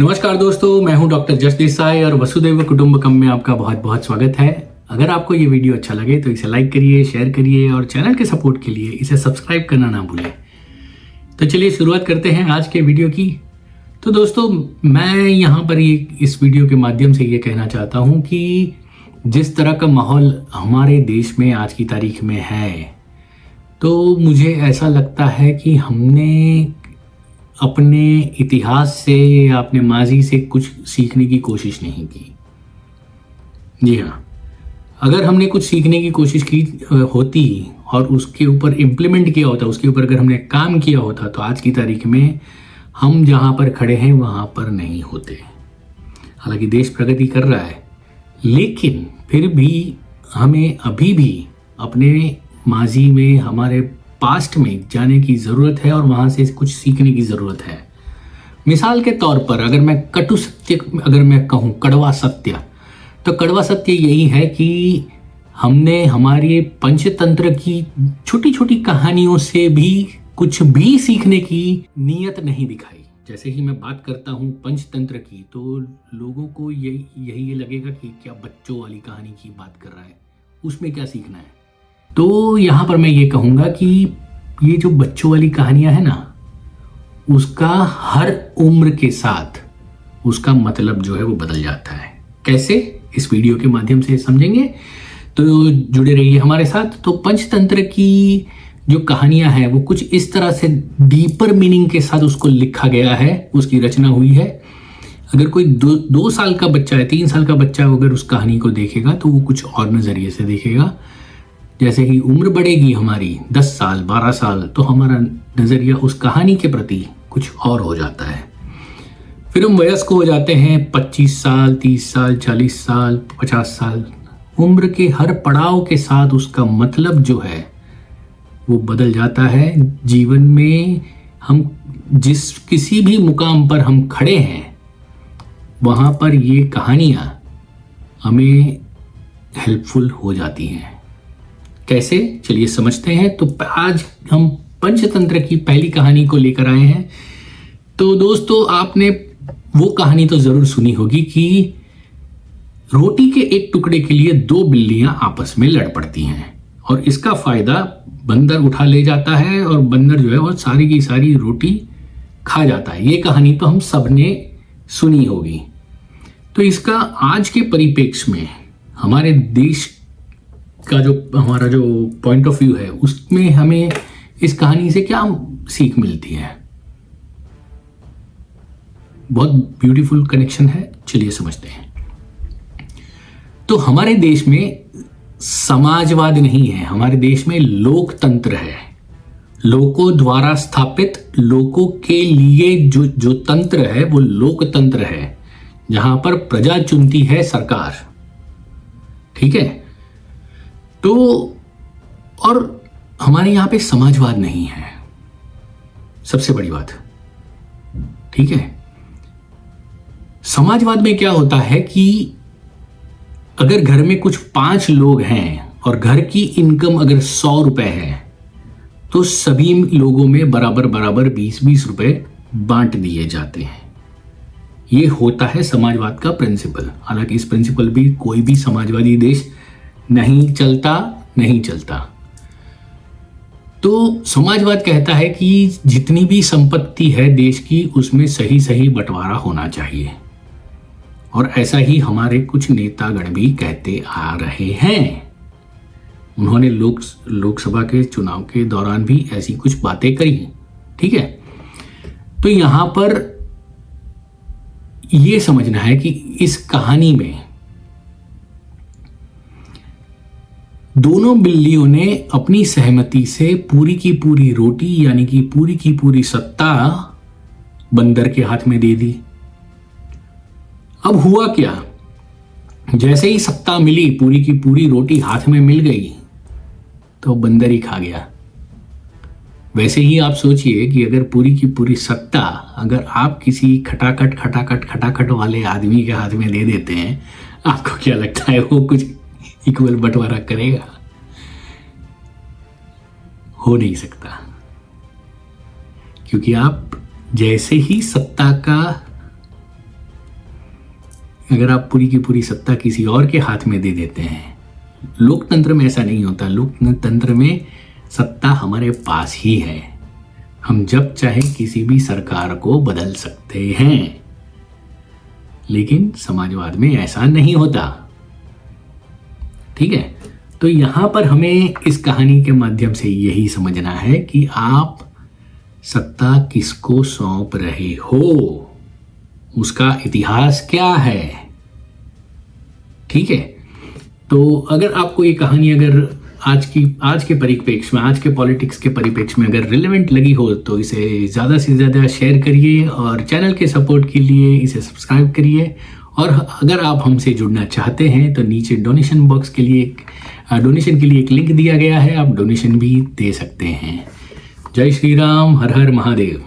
नमस्कार दोस्तों, मैं हूं डॉक्टर जस देसाई और वसुदैव कुटुंबकम में आपका बहुत बहुत स्वागत है। अगर आपको ये वीडियो अच्छा लगे तो इसे लाइक करिए, शेयर करिए और चैनल के सपोर्ट के लिए इसे सब्सक्राइब करना ना भूलें। तो चलिए शुरुआत करते हैं आज के वीडियो की। तो दोस्तों, मैं यहाँ पर इस वीडियो के माध्यम से ये कहना चाहता हूँ कि जिस तरह का माहौल हमारे देश में आज की तारीख में है, तो मुझे ऐसा लगता है कि हमने अपने इतिहास से या अपने माजी से कुछ सीखने की कोशिश नहीं की। जी हाँ, अगर हमने कुछ सीखने की कोशिश की होती और उसके ऊपर इम्प्लीमेंट किया होता, उसके ऊपर अगर हमने काम किया होता, तो आज की तारीख में हम जहाँ पर खड़े हैं वहाँ पर नहीं होते। हालांकि देश प्रगति कर रहा है, लेकिन फिर भी हमें अभी भी अपने माजी में, हमारे पास्ट में जाने की ज़रूरत है और वहाँ से कुछ सीखने की ज़रूरत है। मिसाल के तौर पर अगर मैं कटु सत्य, अगर मैं कहूँ कड़वा सत्य, तो कड़वा सत्य यही है कि हमने हमारे पंचतंत्र की छोटी छोटी कहानियों से भी कुछ भी सीखने की नीयत नहीं दिखाई। जैसे ही मैं बात करता हूँ पंचतंत्र की, तो लोगों को यही लगेगा कि क्या बच्चों वाली कहानी की बात कर रहा है, उसमें क्या सीखना है। तो यहाँ पर मैं ये कहूँगा कि ये जो बच्चों वाली कहानियाँ है ना, उसका हर उम्र के साथ उसका मतलब जो है वो बदल जाता है। कैसे, इस वीडियो के माध्यम से समझेंगे, तो जुड़े रहिए हमारे साथ। तो पंचतंत्र की जो कहानियाँ हैं वो कुछ इस तरह से डीपर मीनिंग के साथ उसको लिखा गया है, उसकी रचना हुई है। अगर कोई दो साल का बच्चा है, 3 साल का बच्चा अगर उस कहानी को देखेगा तो वो कुछ और नज़रिए से देखेगा। जैसे ही उम्र बढ़ेगी हमारी 10 साल 12 साल, तो हमारा नज़रिया उस कहानी के प्रति कुछ और हो जाता है। फिर हम वयस्क हो जाते हैं, 25 साल 30 साल 40 साल 50 साल। उम्र के हर पड़ाव के साथ उसका मतलब जो है वो बदल जाता है। जीवन में हम जिस किसी भी मुकाम पर हम खड़े हैं, वहाँ पर ये कहानियाँ हमें हेल्पफुल हो जाती हैं। कैसे, चलिए समझते हैं। तो आज हम पंचतंत्र की पहली कहानी को लेकर आए हैं। तो दोस्तों, आपने वो कहानी तो जरूर सुनी होगी कि रोटी के एक टुकड़े के लिए 2 बिल्लियां आपस में लड़ पड़ती हैं और इसका फायदा बंदर उठा ले जाता है और बंदर जो है वो सारी की सारी रोटी खा जाता है। ये कहानी तो हम सबने सुनी होगी। तो इसका आज के परिप्रेक्ष्य में हमारे देश का हमारा जो पॉइंट ऑफ व्यू है, उसमें हमें इस कहानी से क्या सीख मिलती है। बहुत ब्यूटीफुल कनेक्शन है, चलिए समझते हैं। तो हमारे देश में समाजवाद नहीं है, हमारे देश में लोकतंत्र है। लोगों द्वारा स्थापित, लोगों के लिए जो तंत्र है वो लोकतंत्र है, जहां पर प्रजा चुनती है सरकार। ठीक है। तो और हमारे यहाँ पे समाजवाद नहीं है, सबसे बड़ी बात। ठीक है। समाजवाद में क्या होता है कि अगर घर में कुछ 5 लोग हैं और घर की इनकम अगर 100 रुपए है, तो सभी लोगों में बराबर बराबर 20-20 रुपए बांट दिए जाते हैं। ये होता है समाजवाद का प्रिंसिपल। हालांकि इस प्रिंसिपल भी कोई भी समाजवादी देश नहीं चलता। तो समाजवाद कहता है कि जितनी भी संपत्ति है देश की, उसमें सही सही बंटवारा होना चाहिए। और ऐसा ही हमारे कुछ नेतागण भी कहते आ रहे हैं। उन्होंने लोकसभा के चुनाव के दौरान भी ऐसी कुछ बातें करी। ठीक है। तो यहां पर यह समझना है कि इस कहानी में दोनों बिल्लियों ने अपनी सहमति से पूरी की पूरी रोटी, यानी कि पूरी की पूरी सत्ता बंदर के हाथ में दे दी। अब हुआ क्या, जैसे ही सत्ता मिली, पूरी की पूरी रोटी हाथ में मिल गई, तो बंदर ही खा गया। वैसे ही आप सोचिए कि अगर पूरी की पूरी सत्ता अगर आप किसी खटाखट वाले आदमी के हाथ में दे देते हैं, आपको क्या लगता है वो कुछ इक्वल बंटवारा करेगा? हो नहीं सकता। क्योंकि आप जैसे ही सत्ता का अगर आप पूरी की पूरी सत्ता किसी और के हाथ में दे देते हैं। लोकतंत्र में ऐसा नहीं होता। लोकतंत्र में सत्ता हमारे पास ही है, हम जब चाहे किसी भी सरकार को बदल सकते हैं। लेकिन समाजवाद में ऐसा नहीं होता। ठीक है, तो यहां पर हमें इस कहानी के माध्यम से यही समझना है कि आप सत्ता किसको सौंप रहे हो, उसका इतिहास क्या है। ठीक है, तो अगर आपको ये कहानी अगर आज के परिप्रेक्ष्य में, आज के पॉलिटिक्स के परिप्रेक्ष्य में अगर रिलेवेंट लगी हो तो इसे ज़्यादा से ज़्यादा शेयर करिए और चैनल के सपोर्ट के लिए इसे सब्सक्राइब करिए। और अगर आप हमसे जुड़ना चाहते हैं तो नीचे डोनेशन बॉक्स के लिए डोनेशन के लिए एक लिंक दिया गया है, आप डोनेशन भी दे सकते हैं। जय श्री राम, हर हर महादेव।